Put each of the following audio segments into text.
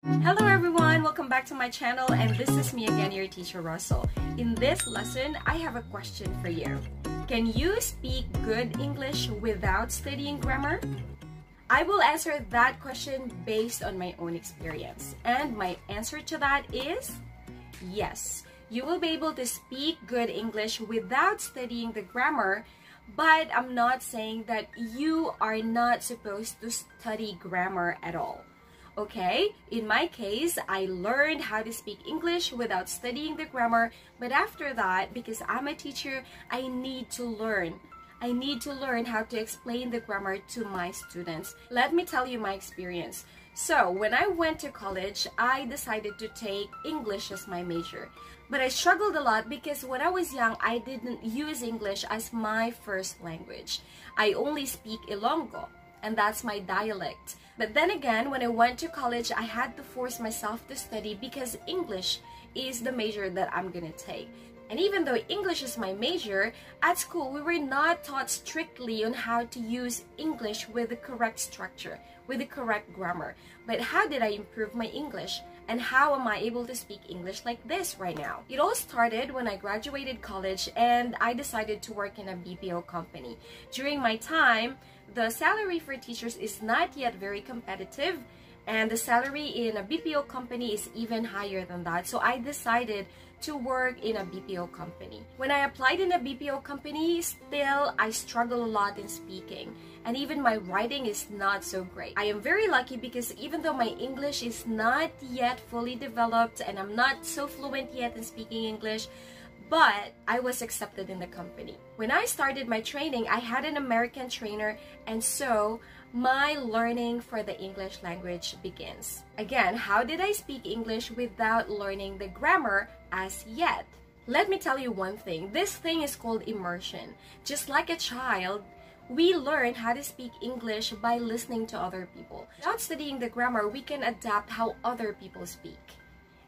Hello everyone, welcome back to my channel, and this is me again, your teacher Russell. In this lesson, I have a question for you. Can you speak good English without studying grammar? I will answer that question based on my own experience, and my answer to that is yes. You will be able to speak good English without studying the grammar, but I'm not saying that you are not supposed to study grammar at all. Okay, in my case, I learned how to speak English without studying the grammar, but after that, because I'm a teacher, I need to learn how to explain the grammar to my students. Let me tell you my experience. So, when I went to college, I decided to take English as my major. But I struggled a lot because when I was young, I didn't use English as my first language. I only speak Ilonggo, and that's my dialect. But then again, when I went to college, I had to force myself to study because English is the major that I'm gonna take. And even though English is my major, at school we were not taught strictly on how to use English with the correct structure, with the correct grammar. But how did I improve my English? And how am I able to speak English like this right now? It all started when I graduated college and I decided to work in a BPO company. During my time, the salary for teachers is not yet very competitive, and the salary in a BPO company is even higher than that. So I decided to work in a BPO company. When I applied in a BPO company, still I struggle a lot in speaking, and even my writing is not so great. I am very lucky because even though my English is not yet fully developed and I'm not so fluent yet in speaking English, but I was accepted in the company. When I started my training, I had an American trainer, and so my learning for the English language begins. Again, how did I speak English without learning the grammar as yet? Let me tell you one thing. This thing is called immersion. Just like a child, we learn how to speak English by listening to other people. Without studying the grammar, we can adapt how other people speak.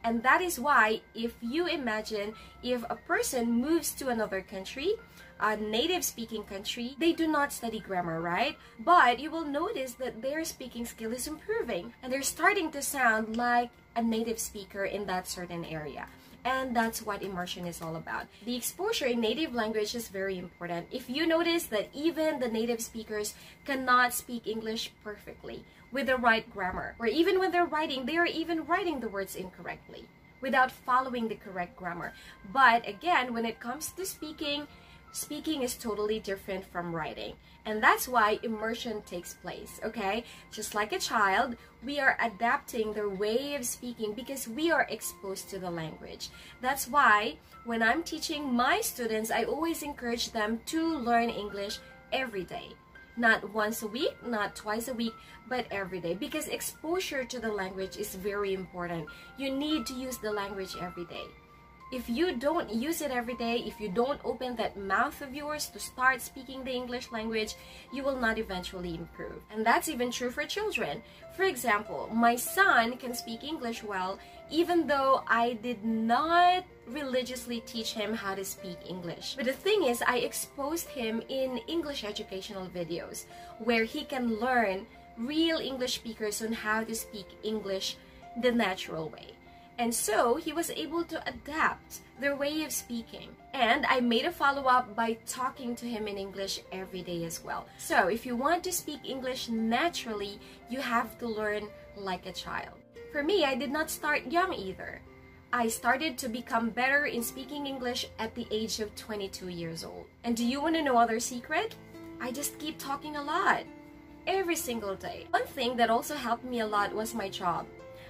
And that is why, if you imagine, if a person moves to another country, a native speaking country, they do not study grammar, right? But you will notice that their speaking skill is improving and they're starting to sound like a native speaker in that certain area. And that's what immersion is all about. The exposure in native language is very important. If you notice that even the native speakers cannot speak English perfectly with the right grammar, or even when they're writing, they are even writing the words incorrectly without following the correct grammar. But again, when it comes to speaking is totally different from writing. And that's why immersion takes place, okay? Just like a child, we are adapting their way of speaking because we are exposed to the language. That's why when I'm teaching my students, I always encourage them to learn English every day. Not once a week, not twice a week, but every day, because exposure to the language is very important. You need to use the language every day. If you don't use it every day, if you don't open that mouth of yours to start speaking the English language, you will not eventually improve. And that's even true for children. For example, my son can speak English well, even though I did not religiously teach him how to speak English. But the thing is, I exposed him in English educational videos where he can learn real English speakers on how to speak English the natural way. And so he was able to adapt their way of speaking. And I made a follow-up by talking to him in English every day as well. So if you want to speak English naturally, you have to learn like a child. For me, I did not start young either. I started to become better in speaking English at the age of 22 years old. And do you want to know other secret? I just keep talking a lot, every single day. One thing that also helped me a lot was my job.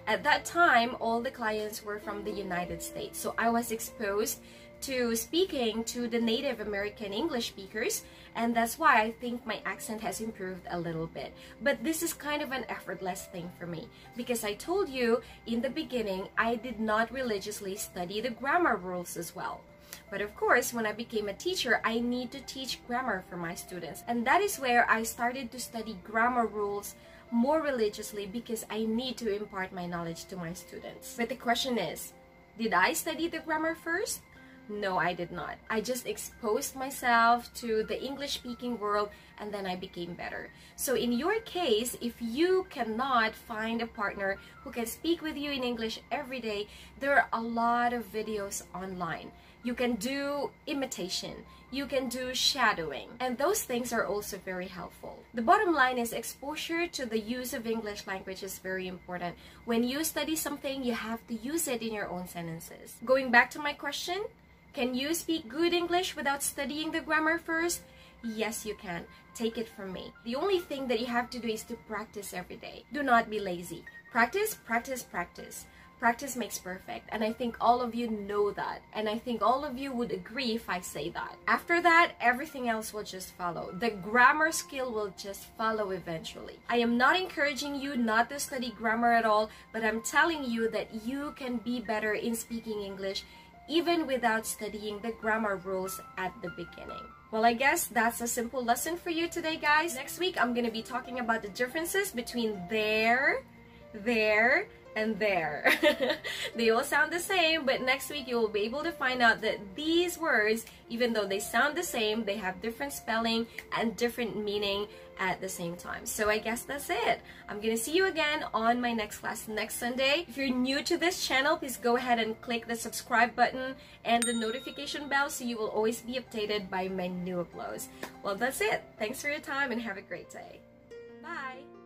At that time, all the clients were from the United States, so I was exposed to speaking to the Native American English speakers, and that's why I think my accent has improved a little bit. But this is kind of an effortless thing for me, because I told you in the beginning, I did not religiously study the grammar rules as well. But of course, when I became a teacher, I need to teach grammar for my students, and that is where I started to study grammar rules more religiously because I need to impart my knowledge to my students. But the question is, did I study the grammar first? No, I did not. I just exposed myself to the English-speaking world and then I became better. So in your case, if you cannot find a partner who can speak with you in English every day, there are a lot of videos online. You can do imitation, you can do shadowing, and those things are also very helpful. The bottom line is exposure to the use of English language is very important. When you study something, you have to use it in your own sentences. Going back to my question, can you speak good English without studying the grammar first? Yes, you can. Take it from me. The only thing that you have to do is to practice every day. Do not be lazy. Practice, practice, practice. Practice makes perfect, and I think all of you know that, and I think all of you would agree if I say that. After that, everything else will just follow. The grammar skill will just follow eventually. I am not encouraging you not to study grammar at all, but I'm telling you that you can be better in speaking English even without studying the grammar rules at the beginning. Well, I guess that's a simple lesson for you today, guys. Next week, I'm going to be talking about the differences between there, and there. They all sound the same, but next week you will be able to find out that these words, even though they sound the same, they have different spelling and different meaning at the same time. So I guess that's it. I'm gonna see you again on my next class next Sunday. If you're new to this channel, please go ahead and click the subscribe button and the notification bell so you will always be updated by my new uploads. Well, that's it. Thanks for your time and have a great day. Bye!